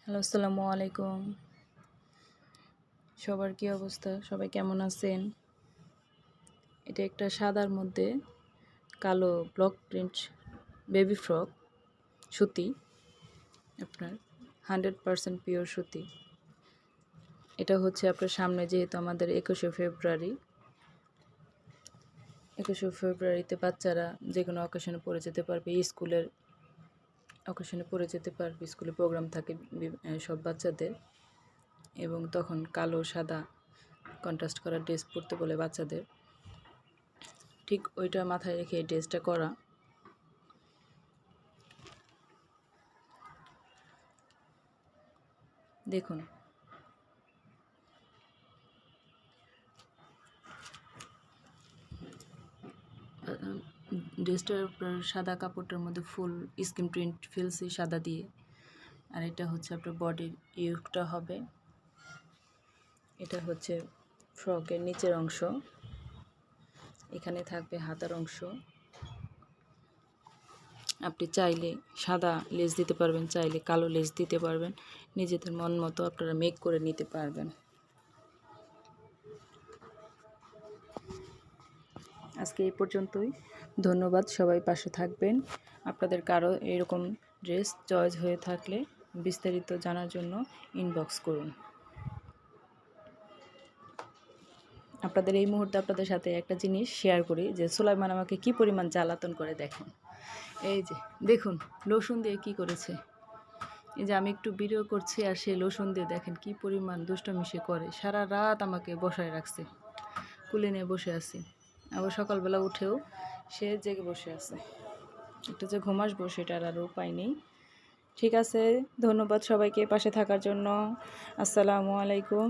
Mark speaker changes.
Speaker 1: Hello, আসসালামু আলাইকুম। সবার কি অবস্থা? সবাই কেমন আছেন? এটা একটা সাদার মধ্যে কালো ব্লক প্রিন্ট বেবি ফ্রক সুতি, আপনার 100% পিওর সুতি। এটা হচ্ছে আপনার সামনে, যেহেতু আমাদের 21শে ফেব্রুয়ারিতে বাচ্চারা যে কোনো অকেশনে পরে যেতে পারবে, স্কুলের অকেশনে পরে যেতে পারবে, স্কুলে প্রোগ্রাম থাকে সব বাচ্চাদের, এবং তখন কালো সাদা কন্ট্রাস্ট করা ড্রেস পরতে বলে বাচ্চাদের। ঠিক ওইটা মাথায় রেখে এই ড্রেসটা করা। দেখুন, ড্রেসটার আপনার সাদা কাপড়টার মধ্যে ফুল স্ক্রিন প্রিন্ট ফেলছি সাদা দিয়ে। আর এটা হচ্ছে আপনার বডির ইউকটা হবে। এটা হচ্ছে ফ্রকের নিচের অংশ, এখানে থাকবে হাতার অংশ। আপনি চাইলে সাদা লেস দিতে পারবেন, চাইলে কালো লেস দিতে পারবেন, নিজেদের মন মতো আপনারা মেক করে নিতে পারবেন। আজকে এই পর্যন্তই। ধন্যবাদ, সবাই পাশে থাকবেন। আপনাদের কারো এরকম ড্রেস চয়েস হয়ে থাকলে বিস্তারিত জানার জন্য ইনবক্স করুন। আপনাদের এই মুহূর্তে আপনাদের সাথে একটা জিনিস শেয়ার করি, যে সুলাইমান আমাকে কি পরিমাণ জ্বালাতন করে দেখেন। এই যে দেখুন, লোশন দিয়ে কি করেছে। এই যে আমি একটু ভিডিও করছি আর সে লোশন দিয়ে দেখেন কি পরিমাণ দুষ্টমি সে করে। সারা রাত আমাকে বসায় রাখছে, কুলে নিয়ে বসে আছি। আবার সকালবেলা উঠেও সে জেগে বসে আছে। একটু যে ঘুম আসবো সেটার আর উপায় নেই। ঠিক আছে, ধন্যবাদ সবাইকে পাশে থাকার জন্য। আসসালামু আলাইকুম।